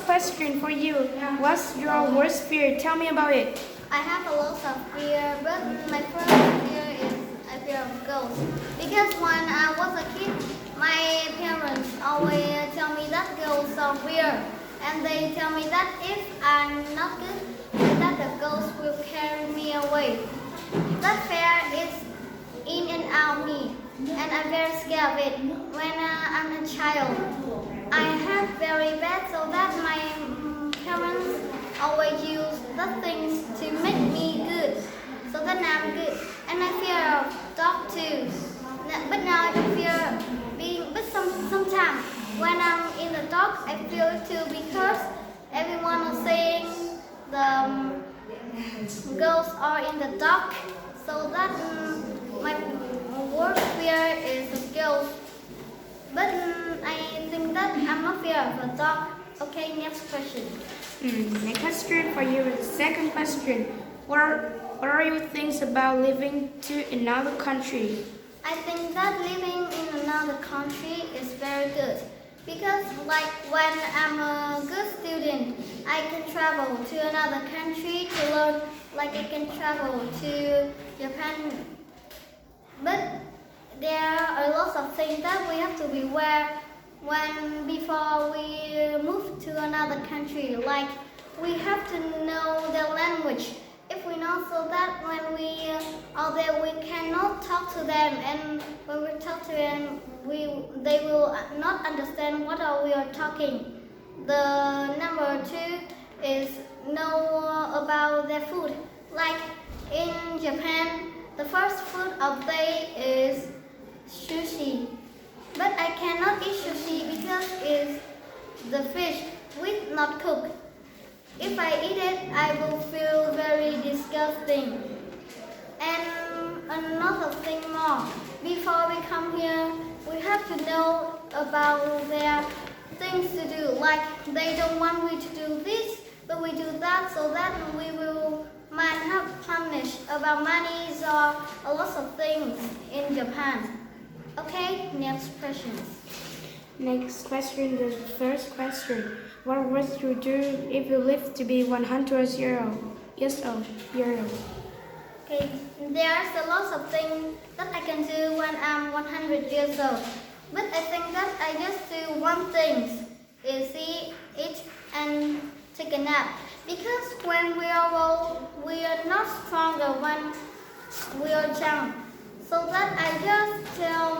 question for you. What's your worst fear? Tell me about it. I have a lot of fear, but my first fear is a fear of ghosts. Because when I was a kid, my parents always tell me that ghosts are weird. And they tell me that if I'm not good, that the ghost will carry me away. That fear is in and out me, and I'm very scared of it. When I'm a child, I have very bad, so that my parents always use the things to make me good, so that I'm good. And I fear of dog too. But now I don't fear being. But sometimes when I'm in the dark, I feel it too because everyone is saying the ghosts are in the dark. So that my worst fear is a ghost. But I think that I'm not fear of the dark. Okay, next question. Next question for you. Second question. What are your things about living to another country? I think that living in another country is very good because like when I'm a good student, I can travel to another country to learn, like I can travel to Japan. But there are lots of things that we have to be aware when before we move to another country, like we have to know the language. If we know, so that when we are there, we cannot talk to them, and when we talk to them, they will not understand what are we are talking. The number two is know about their food. Like in Japan, the first food of day is sushi, but I cannot eat sushi because it's the fish with not cooked. If I eat it, I will feel very disgusting. And another thing more, before we come here, we have to know about their things to do. Like they don't want we to do this, but we do that, so that we will might have punished about money or a lot of things in Japan. Okay, next question. Next question, the first question. What would you do if you lived to be 100 years old? Okay, there's a lot of things that I can do when I'm 100 years old. But I think that I just do one thing, is eat and take a nap. Because when we are old, we are not stronger when we are young. So that I just tell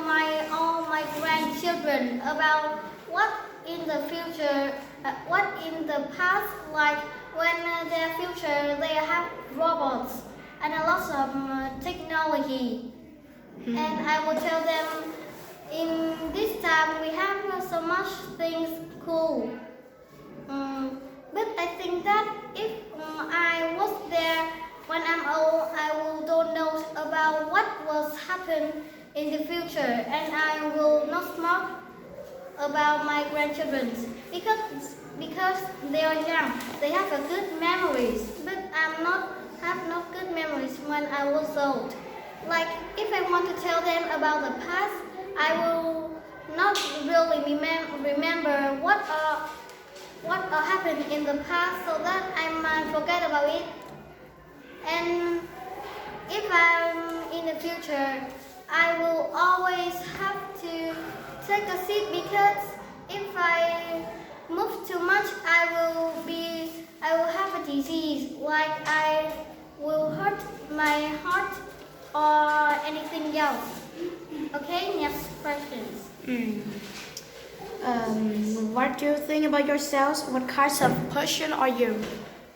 all my grandchildren about what in the future, what in the past, like when their future they have robots and a lot of technology. And I will tell them in this time we have so much things cool. But I think that if I was there when I'm old, I will don't know about what will happen in the future, and I will not smoke about my grandchildren because they are young. They have a good memories, but I'm not have no good memories when I was old. Like if I want to tell them about the past, I will not really remember what happened in the past, so that I might forget about it. And if I'm in the future, I will always have to take a seat because if I move too much, I will have a disease, like I will hurt my heart or anything else. Okay, next questions. What do you think about yourselves? What kinds of person are you?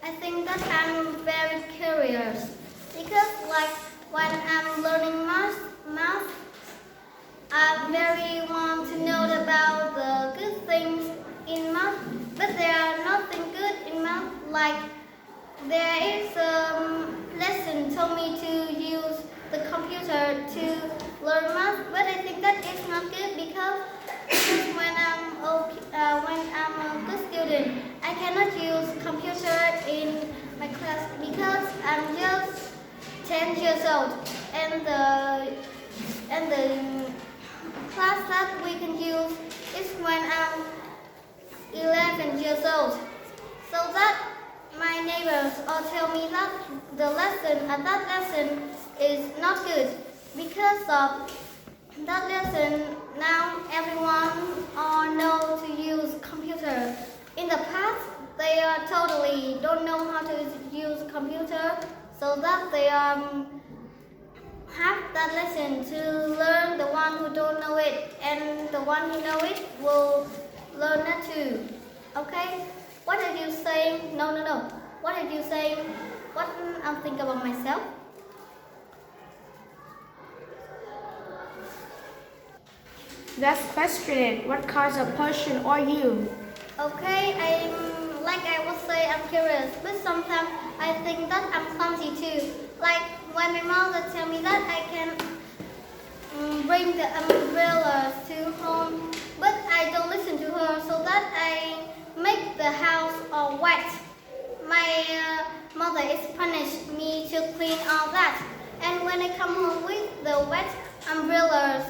I think that I'm very curious because like when I'm learning math, I very want to know about the good things in math, but there are nothing good in math. Like there is a lesson told me to use the computer to learn math, but I think that is not good because when I'm a good student, I cannot use computer in my class because I'm just 10 years old, and the class that we can use is when I'm 11 years old. misbehaviors or tell me that the lesson at that lesson is not good. Because of that lesson, now everyone know to use computer. In the past, they totally don't know how to use computer, so that they have that lesson to learn the one who don't know it, and the one who know it will learn that too. Okay? What are you saying? No. What are you saying? What I'm thinking about myself? Next question. What kind of person are you? Okay, I would say I'm curious, but sometimes I think that I'm clumsy too. Like when my mother tell me that I can bring the umbrellas to home, but I don't listen to her, so that I make the house all wet. My mother is punished me to clean all that, and when I come home with the wet umbrellas,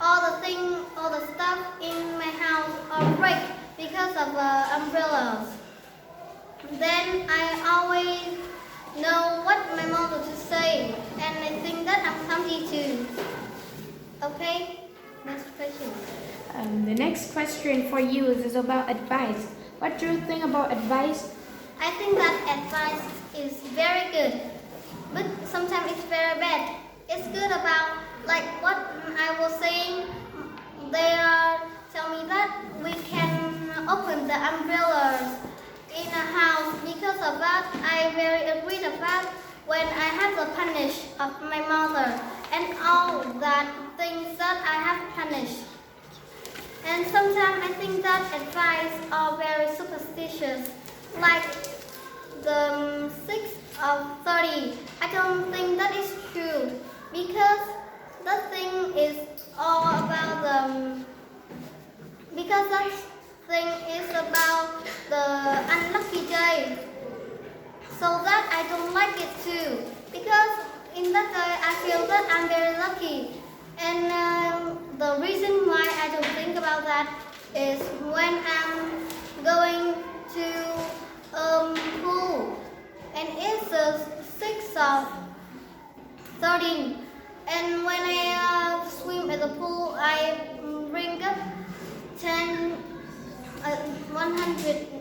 all the stuff in my house are break because of umbrellas. Then I always know what my mother to say, and I think that I'm clumsy too. Okay, next question. The next question for you is about advice. What do you think about advice? I think that advice is very good, but sometimes it's very bad. It's good about like what I was saying. They tell me that we can open the umbrellas in a house. Because of that, I very agreed about when I have the punish of my mother and all that things that I have punished. And sometimes I think that advice are very superstitious, like the 6 of 30. I don't think that is true, because that thing is all about because that thing is about the unlucky day. So that I don't like it too, because in that day I feel that I'm very lucky. And the reason why I don't think about that is when I'm going to pool, and it's the 6 of 13. And when I swim at the pool, I bring up 100